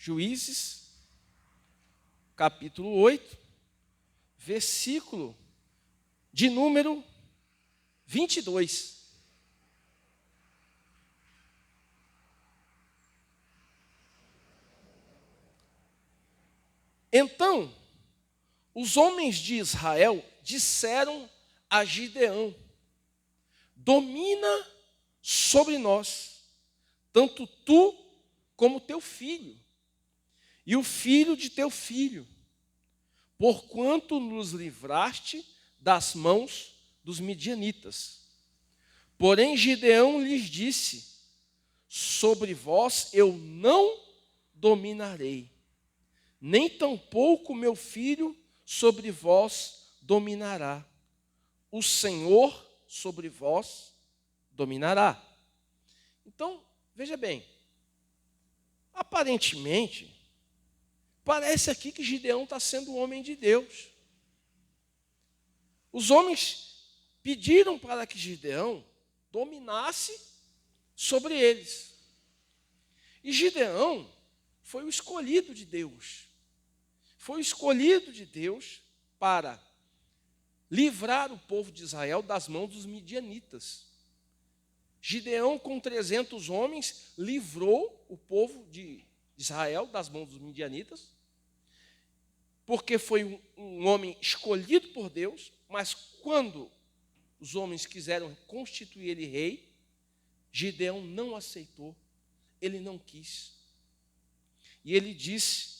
Juízes, capítulo 8, versículo de número 22. Então, os homens de Israel disseram a Gideão: domina sobre nós, tanto tu como teu filho, e o filho de teu filho, porquanto nos livraste das mãos dos midianitas. Porém, Gideão lhes disse: sobre vós eu não dominarei, nem tampouco meu filho sobre vós dominará. O Senhor sobre vós dominará. Então, veja bem, aparentemente, parece aqui que Gideão está sendo um homem de Deus. Os homens pediram para que Gideão dominasse sobre eles. E Gideão foi o escolhido de Deus. Foi o escolhido de Deus para livrar o povo de Israel das mãos dos midianitas. Gideão, com 300 homens, livrou o povo de Israel das mãos dos midianitas, porque foi um homem escolhido por Deus, mas quando os homens quiseram constituir ele rei, Gideão não aceitou, ele não quis. E ele disse: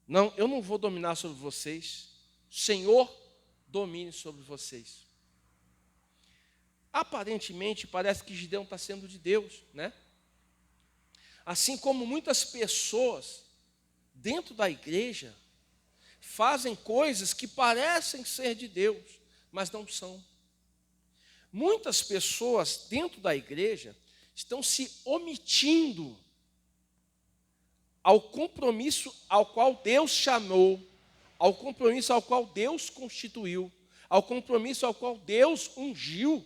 não, eu não vou dominar sobre vocês, o Senhor domine sobre vocês. Aparentemente, parece que Gideão está sendo de Deus, né? Assim como muitas pessoas dentro da igreja fazem coisas que parecem ser de Deus, mas não são. Muitas pessoas dentro da igreja estão se omitindo ao compromisso ao qual Deus chamou, ao compromisso ao qual Deus constituiu, ao compromisso ao qual Deus ungiu.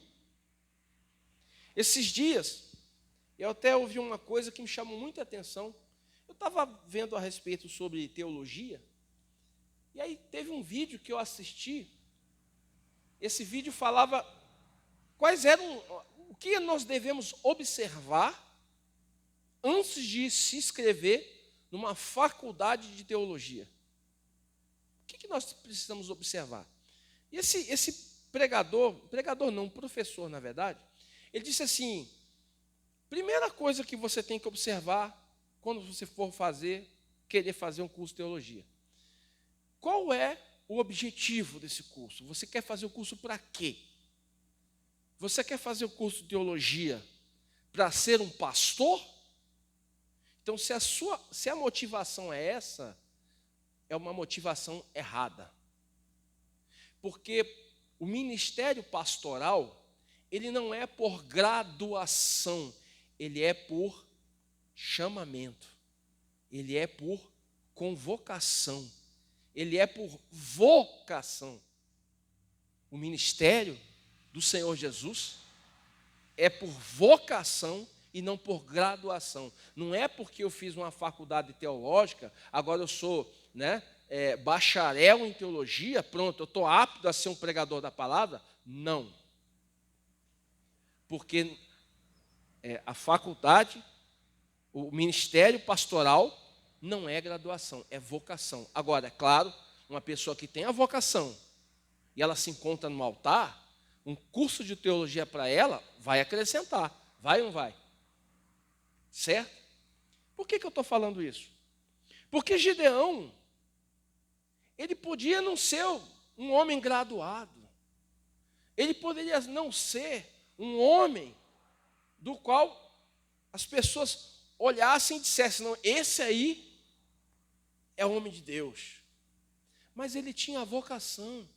Esses dias, eu até ouvi uma coisa que me chamou muita atenção. Eu estava vendo a respeito sobre teologia, e aí teve um vídeo que eu assisti. Esse vídeo falava quais eram, o que nós devemos observar antes de se inscrever numa faculdade de teologia. O que nós precisamos observar? E esse pregador não, professor, na verdade, ele disse assim: primeira coisa que você tem que observar quando você for querer fazer um curso de teologia, qual é o objetivo desse curso? Você quer fazer o curso para quê? Você quer fazer o curso de teologia para ser um pastor? Então, se a motivação é essa, é uma motivação errada. Porque o ministério pastoral, ele não é por graduação, ele é por chamamento, ele é por convocação, ele é por vocação. O ministério do Senhor Jesus é por vocação e não por graduação. Não é porque eu fiz uma faculdade teológica, agora eu sou, bacharel em teologia, pronto, eu estou apto a ser um pregador da palavra. Não. Porque a faculdade, o ministério pastoral não é graduação, é vocação. Agora, é claro, uma pessoa que tem a vocação e ela se encontra no altar, um curso de teologia para ela vai acrescentar. Vai ou não vai? Certo? Por que eu estou falando isso? Porque Gideão, ele podia não ser um homem graduado. Ele poderia não ser um homem do qual as pessoas olhassem e dissessem: não, esse aí é homem de Deus. Mas ele tinha a vocação.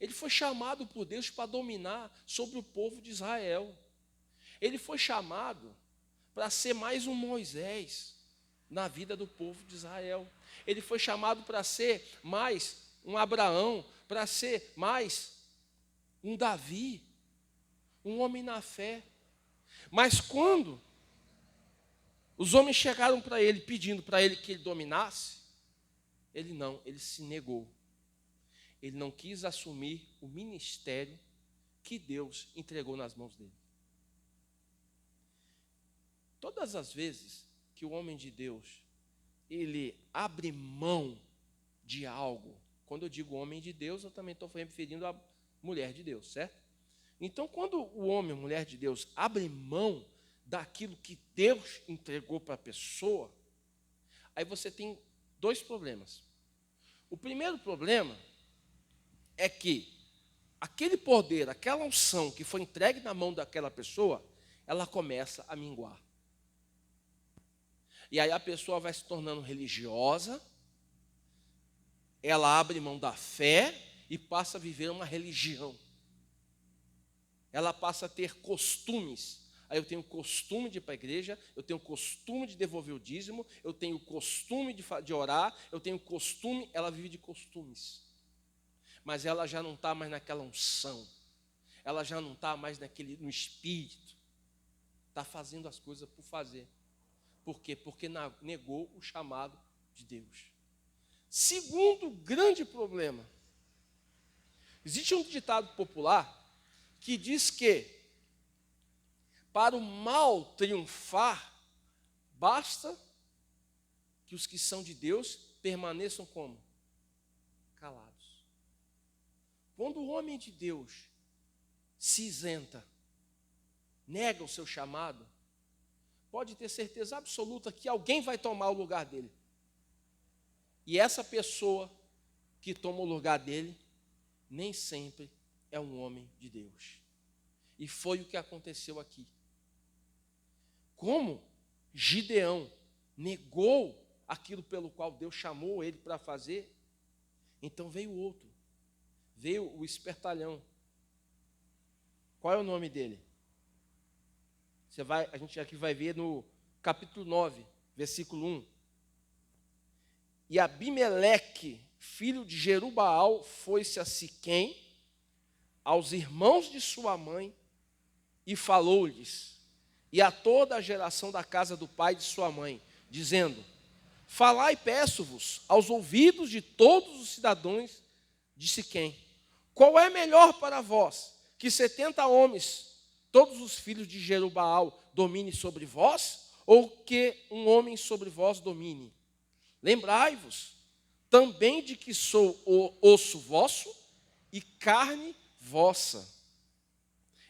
Ele foi chamado por Deus para dominar sobre o povo de Israel. Ele foi chamado para ser mais um Moisés na vida do povo de Israel. Ele foi chamado para ser mais um Abraão, para ser mais um Davi, um homem na fé. Mas quando Os homens chegaram para ele pedindo para ele que ele dominasse. Ele não, ele se negou. Ele não quis assumir o ministério que Deus entregou nas mãos dele. Todas as vezes que o homem de Deus, ele abre mão de algo, quando eu digo homem de Deus, eu também estou me referindo à mulher de Deus, certo? Então, quando o homem, a mulher de Deus, abre mão daquilo que Deus entregou para a pessoa, aí você tem dois problemas. O primeiro problema é que aquele poder, aquela unção que foi entregue na mão daquela pessoa, ela começa a minguar. E aí a pessoa vai se tornando religiosa, ela abre mão da fé e passa a viver uma religião. Ela passa a ter costumes. Aí eu tenho costume de ir para a igreja, eu tenho costume de devolver o dízimo, eu tenho costume de orar, eu tenho costume, ela vive de costumes. Mas ela já não está mais naquela unção, ela já não está mais no espírito, está fazendo as coisas por fazer. Por quê? Porque negou o chamado de Deus. Segundo grande problema, existe um ditado popular que diz que para o mal triunfar, basta que os que são de Deus permaneçam como? Calados. Quando o homem de Deus se isenta, nega o seu chamado, pode ter certeza absoluta que alguém vai tomar o lugar dele. E essa pessoa que toma o lugar dele, nem sempre é um homem de Deus. E foi o que aconteceu aqui. Como Gideão negou aquilo pelo qual Deus chamou ele para fazer, então veio outro. Veio o espertalhão. Qual é o nome dele? A gente aqui vai ver no capítulo 9, versículo 1. E Abimeleque, filho de Jerubaal, foi-se a Siquém, aos irmãos de sua mãe, e falou-lhes, e a toda a geração da casa do pai de sua mãe, dizendo: falai, peço-vos, aos ouvidos de todos os cidadãos de Siquém, qual é melhor para vós, que 70 homens, todos os filhos de Jerubaal, dominem sobre vós, ou que um homem sobre vós domine? Lembrai-vos também de que sou o osso vosso e carne vossa.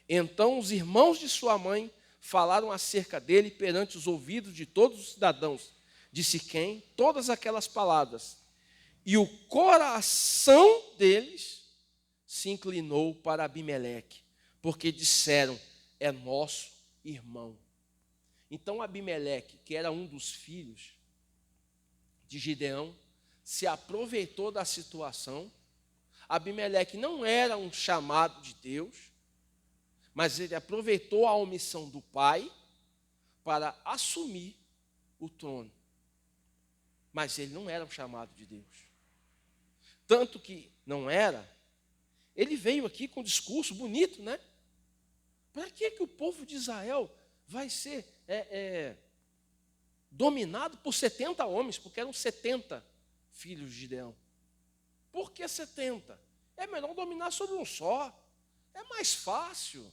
Então os irmãos de sua mãe falaram acerca dele perante os ouvidos de todos os cidadãos de Siquém todas aquelas palavras. E o coração deles se inclinou para Abimeleque, porque disseram: é nosso irmão. Então Abimeleque, que era um dos filhos de Gideão, se aproveitou da situação. Abimeleque não era um chamado de Deus, mas ele aproveitou a omissão do pai para assumir o trono. Mas ele não era um chamado de Deus. Tanto que não era, ele veio aqui com um discurso bonito, né? Para que o povo de Israel vai ser dominado por 70 homens? Porque eram 70 filhos de Gideão. Por que 70? É melhor dominar sobre um só. É mais fácil.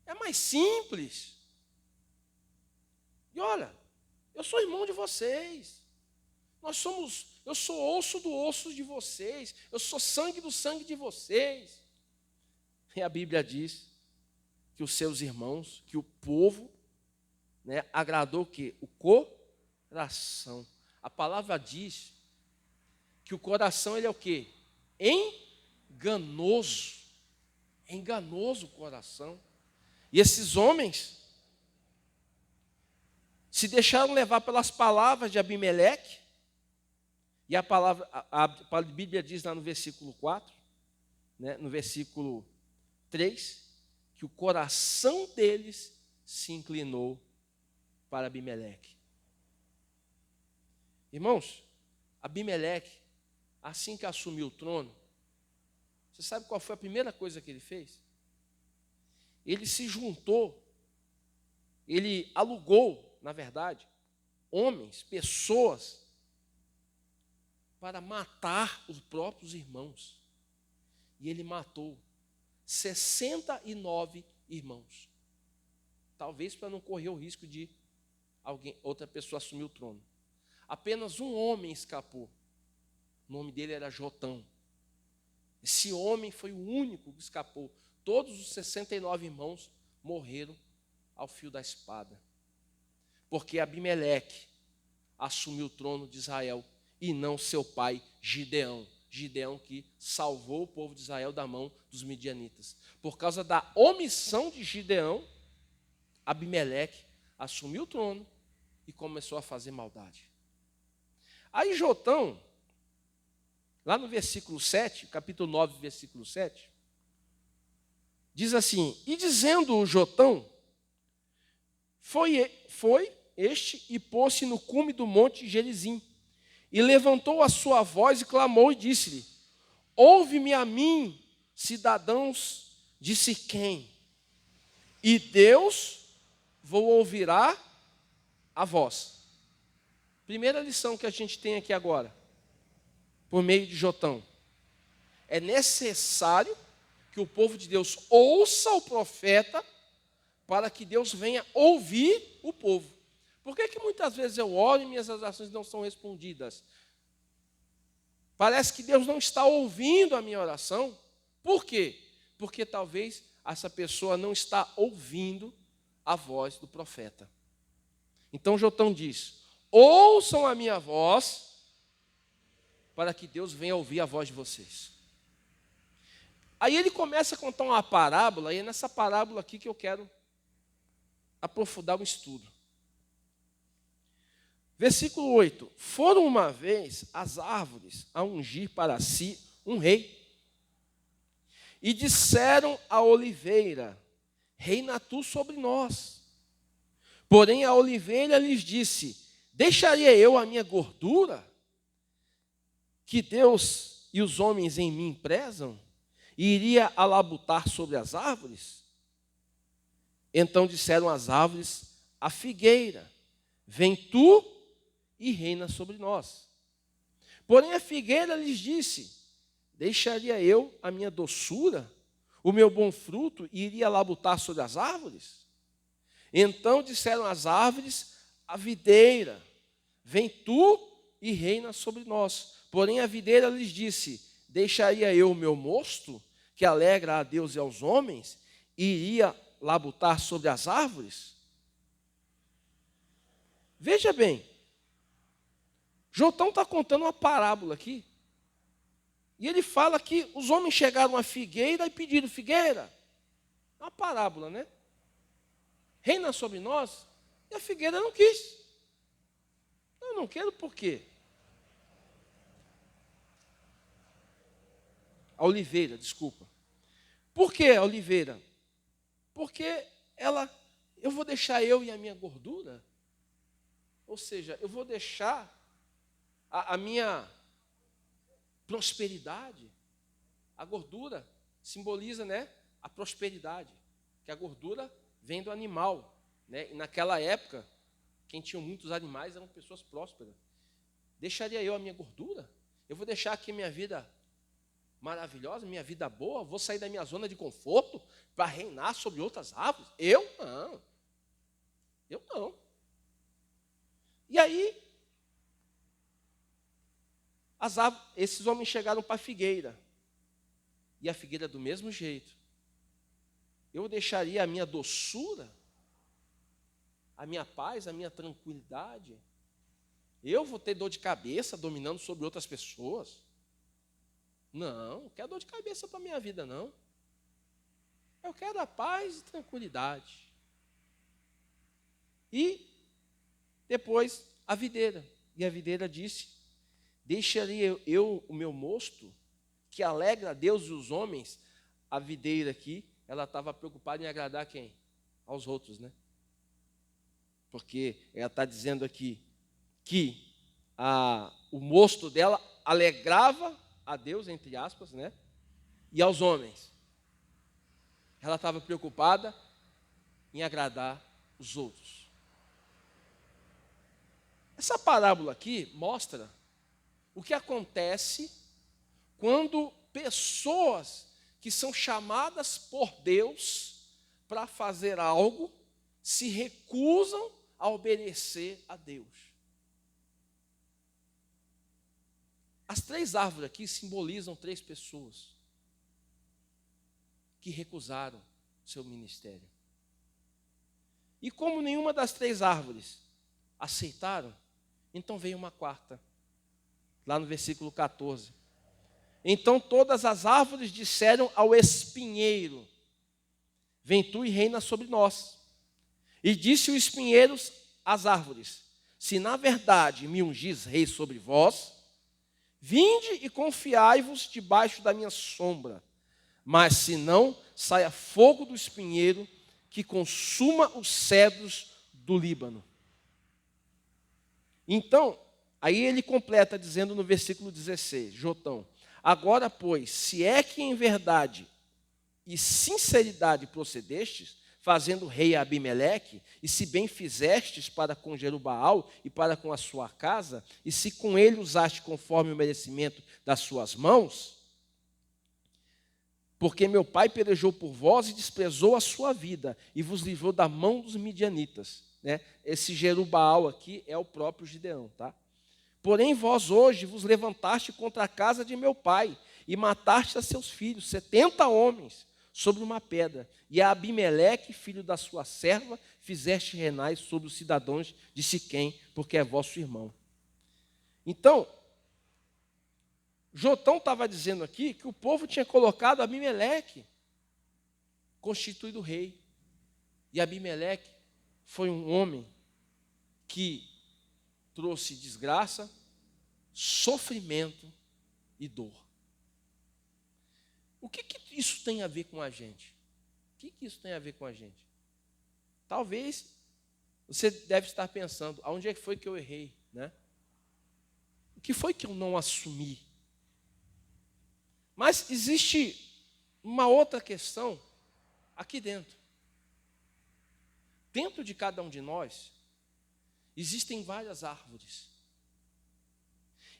É mais simples. E olha, eu sou irmão de vocês. Eu sou osso do osso de vocês. Eu sou sangue do sangue de vocês. E a Bíblia diz que os seus irmãos, que o povo, né, agradou o quê? O coração. A palavra diz que o coração, ele é o quê? Enganoso. É enganoso o coração. E esses homens se deixaram levar pelas palavras de Abimeleque. E a Bíblia diz lá no versículo 4, né, no versículo 3, que o coração deles se inclinou para Abimeleque. Irmãos, Abimeleque, assim que assumiu o trono, você sabe qual foi a primeira coisa que ele fez? Ele se juntou, ele alugou, na verdade, homens, pessoas, para matar os próprios irmãos. E ele matou 69 irmãos. Talvez para não correr o risco de outra pessoa assumir o trono. Apenas um homem escapou. O nome dele era Jotão. Esse homem foi o único que escapou. Todos os 69 irmãos morreram ao fio da espada. Porque Abimeleque assumiu o trono de Israel e não seu pai Gideão. Gideão que salvou o povo de Israel da mão dos midianitas. Por causa da omissão de Gideão, Abimeleque assumiu o trono e começou a fazer maldade. Aí Jotão, lá no versículo 7, capítulo 9, versículo 7, diz assim: e dizendo o Jotão, foi este e pôs-se no cume do monte Gerizim, e levantou a sua voz e clamou e disse-lhe: ouve-me a mim, cidadãos de Siquém, e Deus vos ouvirá a vós. Primeira lição que a gente tem aqui agora, por meio de Jotão: é necessário que o povo de Deus ouça o profeta para que Deus venha ouvir o povo. Por que muitas vezes eu oro e minhas orações não são respondidas? Parece que Deus não está ouvindo a minha oração. Por quê? Porque talvez essa pessoa não está ouvindo a voz do profeta. Então Jotão diz: ouçam a minha voz para que Deus venha ouvir a voz de vocês. Aí ele começa a contar uma parábola, e é nessa parábola aqui que eu quero aprofundar o estudo. Versículo 8: foram uma vez as árvores a ungir para si um rei, e disseram à oliveira: reina tu sobre nós. Porém a oliveira lhes disse: deixaria eu a minha gordura, que Deus e os homens em mim prezam, e iria alabutar sobre as árvores? Então disseram as árvores à figueira: vem tu e reina sobre nós. Porém a figueira lhes disse: deixaria eu a minha doçura, o meu bom fruto, e iria labutar sobre as árvores? Então disseram as árvores à videira: vem tu e reina sobre nós. Porém a videira lhes disse: deixaria eu o meu mosto, que alegra a Deus e aos homens, e iria labutar sobre as árvores? Veja bem, Jotão está contando uma parábola aqui, e ele fala que os homens chegaram à figueira e pediram: figueira, é uma parábola, né? Reina sobre nós. E a figueira não quis. Eu não quero por quê? A oliveira, desculpa. Por que a oliveira? Porque eu vou deixar eu e a minha gordura, ou seja, eu vou deixar a minha prosperidade. A gordura simboliza, né, a prosperidade, que a gordura vem do animal, né? E naquela época, quem tinha muitos animais eram pessoas prósperas. Deixaria eu a minha gordura? Eu vou deixar aqui minha vida maravilhosa, minha vida boa? Vou sair da minha zona de conforto para reinar sobre outras árvores? Eu não. Eu não. E aí, esses homens chegaram para a figueira. E a figueira do mesmo jeito. Eu deixaria a minha doçura, a minha paz, a minha tranquilidade? Eu vou ter dor de cabeça dominando sobre outras pessoas? Não, não quero dor de cabeça para a minha vida, não. Eu quero a paz e tranquilidade. E depois a videira. E a videira disse: deixaria eu o meu mosto, que alegra a Deus e os homens. A videira aqui, ela estava preocupada em agradar quem? Aos outros, né? Porque ela está dizendo aqui que o mosto dela alegrava a Deus, entre aspas, né? E aos homens. Ela estava preocupada em agradar os outros. Essa parábola aqui mostra o que acontece quando pessoas que são chamadas por Deus para fazer algo se recusam a obedecer a Deus. As 3 árvores aqui simbolizam 3 pessoas que recusaram seu ministério. E como nenhuma das 3 árvores aceitaram, então veio uma 4ª, lá no versículo 14. Então todas as árvores disseram ao espinheiro: vem tu e reina sobre nós. E disse o espinheiro às árvores: se na verdade me ungis rei sobre vós, vinde e confiai-vos debaixo da minha sombra. Mas se não, saia fogo do espinheiro que consuma os cedros do Líbano. Então, aí ele completa dizendo no versículo 16, Jotão: agora, pois, se é que em verdade e sinceridade procedestes, fazendo rei Abimeleque, e se bem fizestes para com Jerubaal e para com a sua casa, e se com ele usaste conforme o merecimento das suas mãos, porque meu pai pelejou por vós e desprezou a sua vida, e vos livrou da mão dos midianitas. Né? Esse Jerubaal aqui é o próprio Gideão, tá? Porém vós hoje vos levantaste contra a casa de meu pai, e mataste a seus filhos, 70 homens, sobre uma pedra, e a Abimeleque, filho da sua serva, fizeste reinar sobre os cidadãos de Siquém, porque é vosso irmão. Então, Jotão estava dizendo aqui que o povo tinha colocado Abimeleque constituído rei. E Abimeleque foi um homem que trouxe desgraça, sofrimento e dor. O que isso tem a ver com a gente? O que isso tem a ver com a gente? Talvez você deve estar pensando: aonde é que foi que eu errei? Né? O que foi que eu não assumi? Mas existe uma outra questão aqui dentro. Dentro de cada um de nós, existem várias árvores.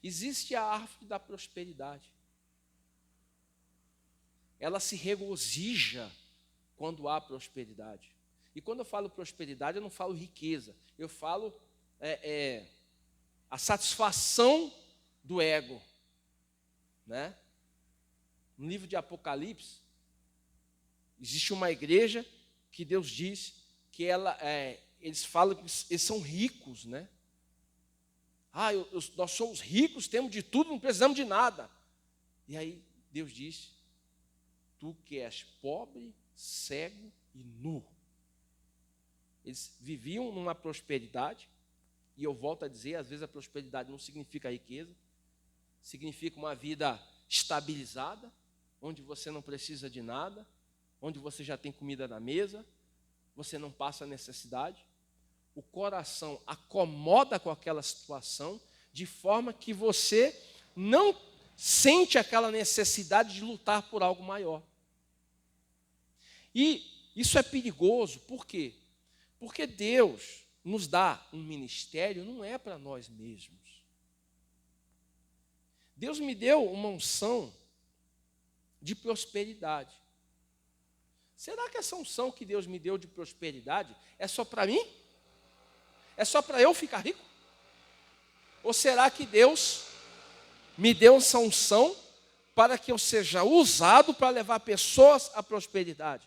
Existe a árvore da prosperidade. Ela se regozija quando há prosperidade. E quando eu falo prosperidade, eu não falo riqueza. Eu falo a satisfação do ego. Né? No livro de Apocalipse, existe uma igreja que Deus diz que eles falam que eles são ricos, né? Nós somos ricos, temos de tudo, não precisamos de nada. E aí Deus diz: tu que és pobre, cego e nu. Eles viviam numa prosperidade, e eu volto a dizer, às vezes a prosperidade não significa riqueza, significa uma vida estabilizada, onde você não precisa de nada, onde você já tem comida na mesa, você não passa necessidade. O coração acomoda com aquela situação, de forma que você não sente aquela necessidade de lutar por algo maior. E isso é perigoso, por quê? Porque Deus nos dá um ministério, não é para nós mesmos. Deus me deu uma unção de prosperidade. Será que essa unção que Deus me deu de prosperidade é só para mim? É só para eu ficar rico? Ou será que Deus me deu essa unção para que eu seja usado para levar pessoas à prosperidade?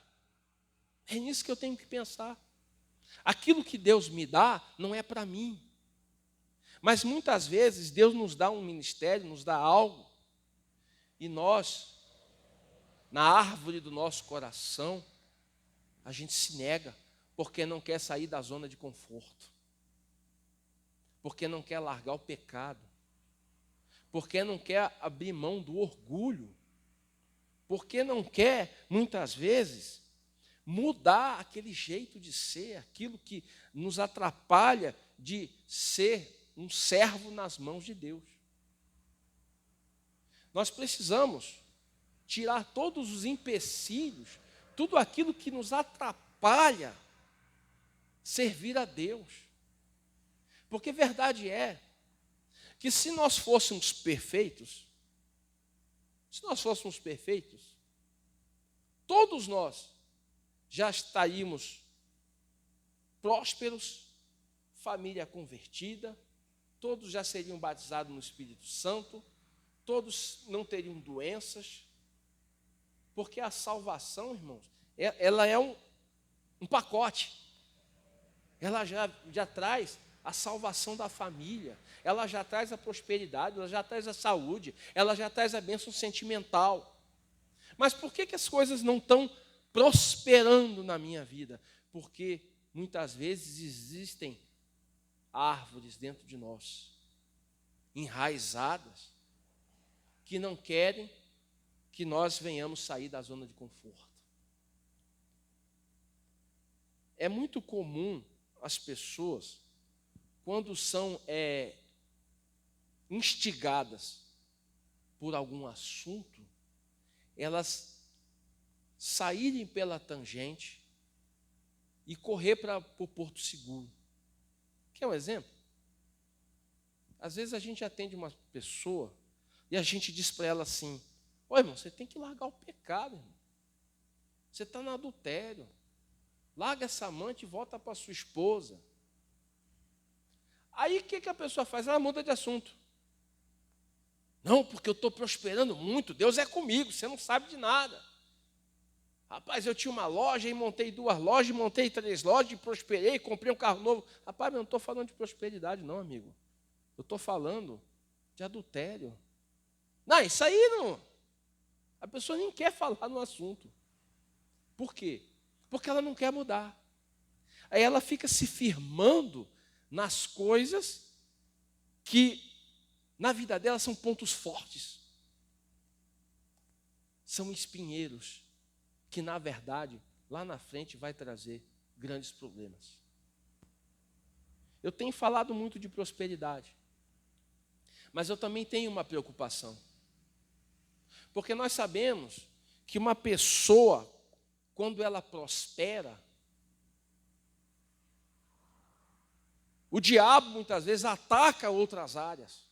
É nisso que eu tenho que pensar. Aquilo que Deus me dá não é para mim. Mas muitas vezes Deus nos dá um ministério, nos dá algo, e nós, na árvore do nosso coração, a gente se nega, porque não quer sair da zona de conforto, porque não quer largar o pecado, porque não quer abrir mão do orgulho, porque não quer, muitas vezes, mudar aquele jeito de ser, aquilo que nos atrapalha de ser um servo nas mãos de Deus. Nós precisamos tirar todos os empecilhos, tudo aquilo que nos atrapalha servir a Deus. Porque verdade é que se nós fôssemos perfeitos, todos nós já estaríamos prósperos, família convertida, todos já seriam batizados no Espírito Santo, todos não teriam doenças, porque a salvação, irmãos, ela é um pacote. Ela já traz a salvação da família, ela já traz a prosperidade, ela já traz a saúde, ela já traz a bênção sentimental. Mas por que as coisas não estão prosperando na minha vida? Porque muitas vezes existem árvores dentro de nós, enraizadas, que não querem que nós venhamos sair da zona de conforto. É muito comum as pessoas, quando são instigadas por algum assunto, elas saírem pela tangente e correr para o porto seguro. Quer um exemplo? Às vezes a gente atende uma pessoa e a gente diz para ela assim: ô irmão, você tem que largar o pecado, irmão. Você está no adultério. Larga essa amante e volta para sua esposa. Aí o que a pessoa faz? Ela muda de assunto. Não, porque eu estou prosperando muito, Deus é comigo, você não sabe de nada. Rapaz, eu tinha uma loja e montei 2 lojas, montei 3 lojas, e prosperei, comprei um carro novo. Rapaz, eu não estou falando de prosperidade não, amigo. Eu estou falando de adultério. Não, isso aí não. A pessoa nem quer falar no assunto. Por quê? Porque ela não quer mudar. Aí ela fica se firmando nas coisas que na vida dela são pontos fortes. São espinheiros que, na verdade, lá na frente vai trazer grandes problemas. Eu tenho falado muito de prosperidade, mas eu também tenho uma preocupação. Porque nós sabemos que uma pessoa, quando ela prospera, o diabo muitas vezes ataca outras áreas.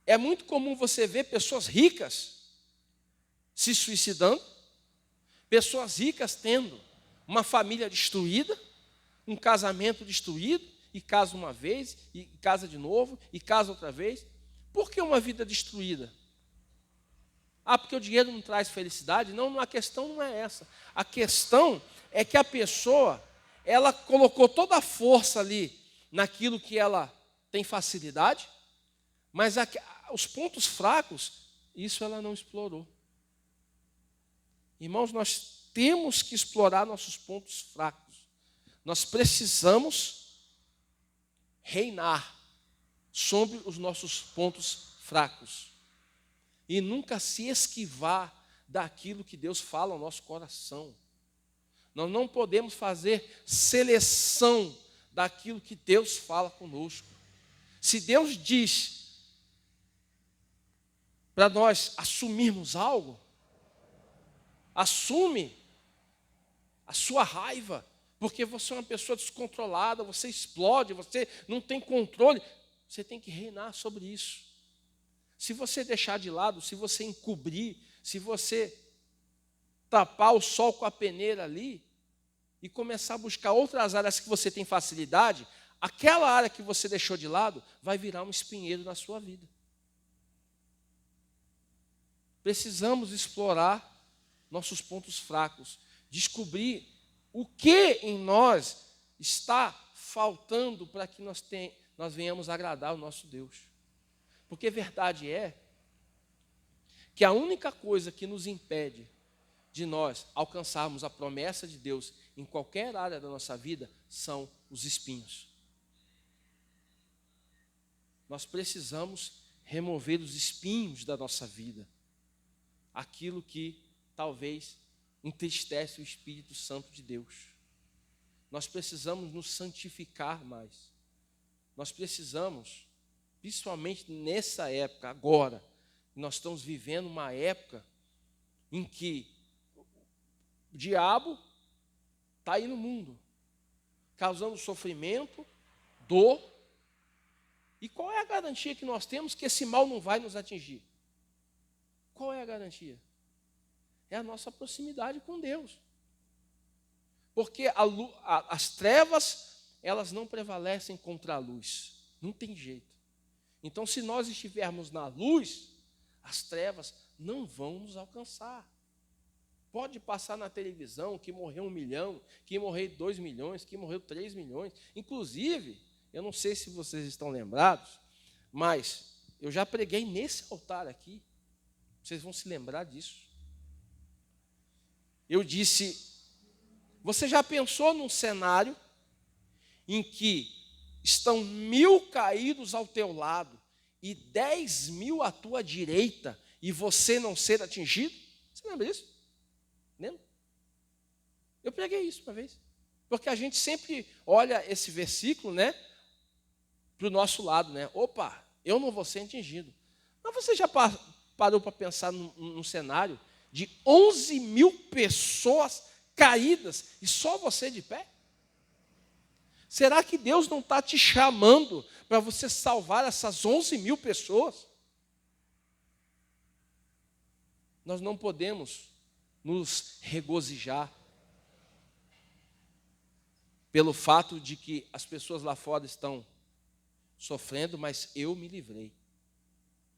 É muito comum você ver pessoas ricas se suicidando, pessoas ricas tendo uma família destruída, um casamento destruído, e casa uma vez, e casa de novo, e casa outra vez. Por que uma vida destruída? Ah, porque o dinheiro não traz felicidade? Não, a questão não é essa. A questão é que a pessoa, ela colocou toda a força ali naquilo que ela tem facilidade, mas os pontos fracos, isso ela não explorou. Irmãos, nós temos que explorar nossos pontos fracos. Nós precisamos reinar sobre os nossos pontos fracos e nunca se esquivar daquilo que Deus fala ao nosso coração. Nós não podemos fazer seleção daquilo que Deus fala conosco. Se Deus diz para nós assumirmos algo, assume a sua raiva, porque você é uma pessoa descontrolada, você explode, você não tem controle. Você tem que reinar sobre isso. Se você deixar de lado, se você encobrir, se você tapar o sol com a peneira ali e começar a buscar outras áreas que você tem facilidade, aquela área que você deixou de lado vai virar um espinheiro na sua vida. Precisamos explorar nossos pontos fracos, descobrir o que em nós está faltando para que nós venhamos agradar o nosso Deus. Porque verdade é que a única coisa que nos impede de nós alcançarmos a promessa de Deus em qualquer área da nossa vida são os espinhos. Nós precisamos remover os espinhos da nossa vida. Aquilo que talvez entristece o Espírito Santo de Deus. Nós precisamos nos santificar mais. Nós precisamos, principalmente nessa época, agora, nós estamos vivendo uma época em que o diabo está aí no mundo, causando sofrimento, dor. E qual é a garantia que nós temos que esse mal não vai nos atingir? Qual é a garantia? É a nossa proximidade com Deus. Porque as trevas, elas não prevalecem contra a luz. Não tem jeito. Então, se nós estivermos na luz, as trevas não vão nos alcançar. Pode passar na televisão que morreu 1 milhão, que morreu 2 milhões, que morreu 3 milhões. Inclusive, eu não sei se vocês estão lembrados, mas eu já preguei nesse altar aqui. Vocês vão se lembrar disso. Eu disse, você já pensou num cenário em que estão 1.000 caídos ao teu lado e 10.000 à tua direita e você não ser atingido? Você lembra disso? Lembra? Eu preguei isso uma vez. Porque a gente sempre olha esse versículo, né, para o nosso lado, né? Opa, eu não vou ser atingido. Mas você já parou para pensar num cenário de 11.000 pessoas caídas e só você de pé? Será que Deus não está te chamando para você salvar essas 11.000 pessoas? Nós não podemos nos regozijar pelo fato de que as pessoas lá fora estão sofrendo, mas eu me livrei.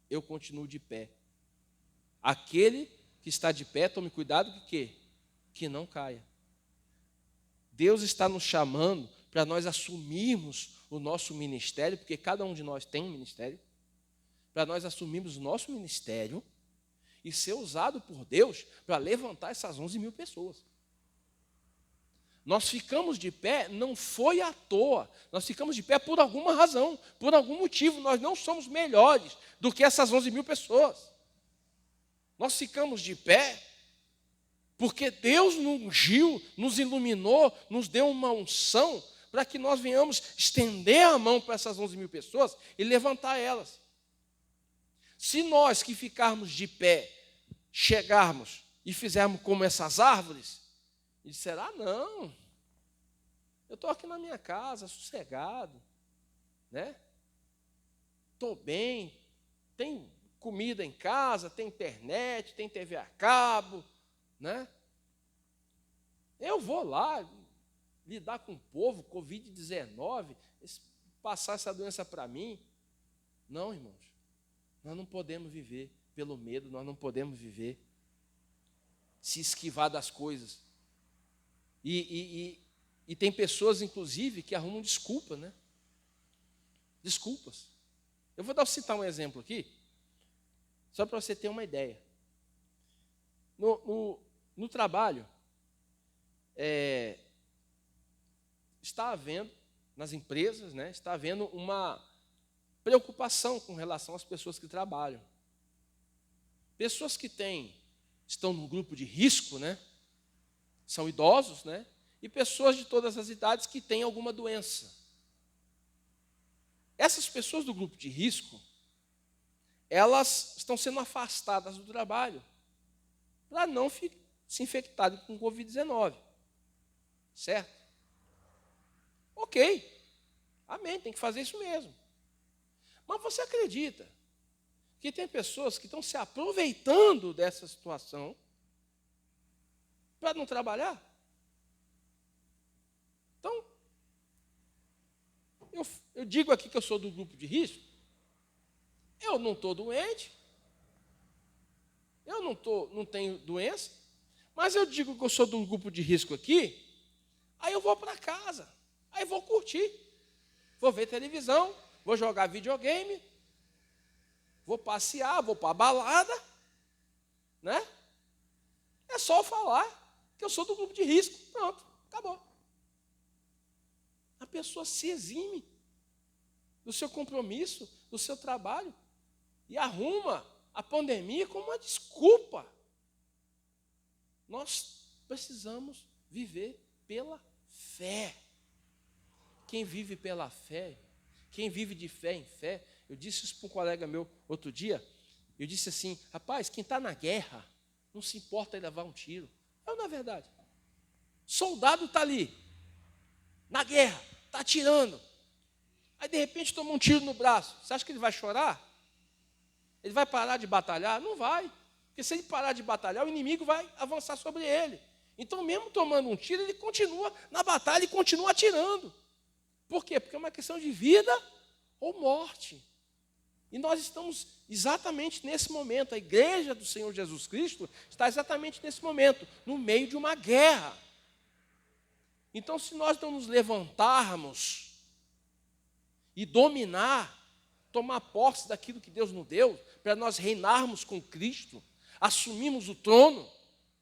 Eu continuo de pé. Aquele que está de pé, tome cuidado que não caia. Deus está nos chamando para nós assumirmos o nosso ministério, porque cada um de nós tem um ministério, para nós assumirmos o nosso ministério e ser usado por Deus para levantar essas 11.000 pessoas. Nós ficamos de pé, não foi à toa, nós ficamos de pé por alguma razão, por algum motivo, nós não somos melhores do que essas 11.000 pessoas. Nós ficamos de pé porque Deus nos ungiu, nos iluminou, nos deu uma unção para que nós venhamos estender a mão para essas 11.000 pessoas e levantar elas. Se nós que ficarmos de pé, chegarmos e fizermos como essas árvores, e disser, não, eu estou aqui na minha casa, sossegado, né? Estou bem, tem comida em casa, tem internet, tem TV a cabo, né? Eu vou lá lidar com o povo, Covid-19, passar essa doença para mim. Não, irmãos, nós não podemos viver pelo medo, nós não podemos viver se esquivar das coisas. E tem pessoas, inclusive, que arrumam desculpa, né? Desculpas. Eu vou citar um exemplo aqui, só para você ter uma ideia. No trabalho, está havendo, nas empresas, né, está havendo uma preocupação com relação às pessoas que trabalham. Pessoas que estão no grupo de risco, né, são idosos, né, e pessoas de todas as idades que têm alguma doença. Essas pessoas do grupo de risco, elas estão sendo afastadas do trabalho para não se infectarem com Covid-19. Certo? Ok. Amém, tem que fazer isso mesmo. Mas você acredita que tem pessoas que estão se aproveitando dessa situação para não trabalhar? Então, eu digo aqui que eu sou do grupo de risco, eu não estou doente, eu não tenho doença, mas eu digo que eu sou do grupo de risco aqui, aí eu vou para casa, aí vou curtir, vou ver televisão, vou jogar videogame, vou passear, vou para a balada, né? É só falar que eu sou do grupo de risco, pronto, acabou. A pessoa se exime do seu compromisso, do seu trabalho, e arruma a pandemia como uma desculpa. Nós precisamos viver pela fé. Quem vive pela fé, quem vive de fé em fé, eu disse isso para um colega meu outro dia, eu disse assim, rapaz, quem está na guerra, não se importa em levar um tiro. Não é verdade. Soldado está ali, na guerra, está atirando. Aí, de repente, toma um tiro no braço. Você acha que ele vai chorar? Ele vai parar de batalhar? Não vai. Porque se ele parar de batalhar, o inimigo vai avançar sobre ele. Então, mesmo tomando um tiro, ele continua na batalha e continua atirando. Por quê? Porque é uma questão de vida ou morte. E nós estamos exatamente nesse momento. A igreja do Senhor Jesus Cristo está exatamente nesse momento, no meio de uma guerra. Então, se nós não nos levantarmos e dominar, tomar posse daquilo que Deus nos deu, para nós reinarmos com Cristo, assumirmos o trono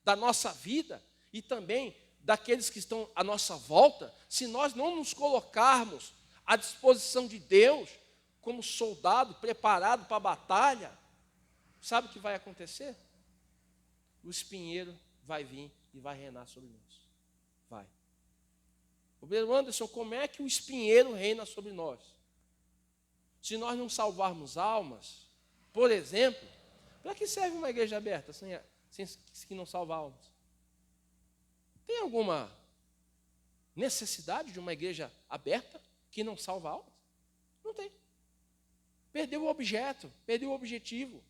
da nossa vida e também daqueles que estão à nossa volta, se nós não nos colocarmos à disposição de Deus, como soldado preparado para a batalha, sabe o que vai acontecer? O espinheiro vai vir e vai reinar sobre nós. Vai. Obreiro Anderson, como é que o espinheiro reina sobre nós? Se nós não salvarmos almas, por exemplo, para que serve uma igreja aberta sem que não salva almas? Tem alguma necessidade de uma igreja aberta que não salva almas? Não tem. Perdeu o objeto, perdeu o objetivo.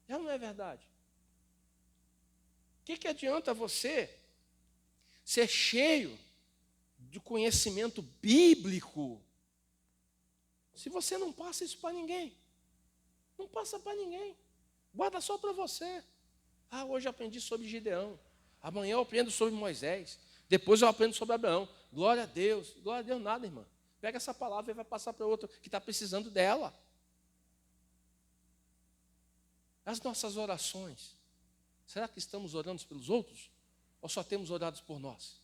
Já não é verdade. O que adianta você ser cheio de conhecimento bíblico se você não passa isso para ninguém? Não passa para ninguém. Guarda só para você. Hoje eu aprendi sobre Gideão. Amanhã eu aprendo sobre Moisés. Depois eu aprendo sobre Abraão. Glória a Deus. Glória a Deus nada, irmã. Pega essa palavra e vai passar para outro que está precisando dela. As nossas orações. Será que estamos orando pelos outros? Ou só temos orado por nós?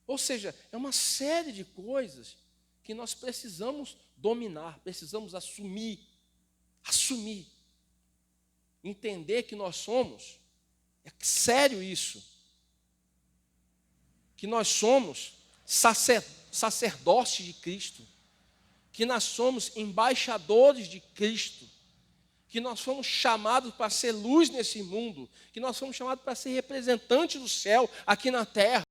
Ou seja, é uma série de coisas que nós precisamos dominar, precisamos assumir. Entender que nós somos, é sério isso, que nós somos sacerdotes de Cristo, que nós somos embaixadores de Cristo, que nós fomos chamados para ser luz nesse mundo, que nós fomos chamados para ser representantes do céu aqui na terra.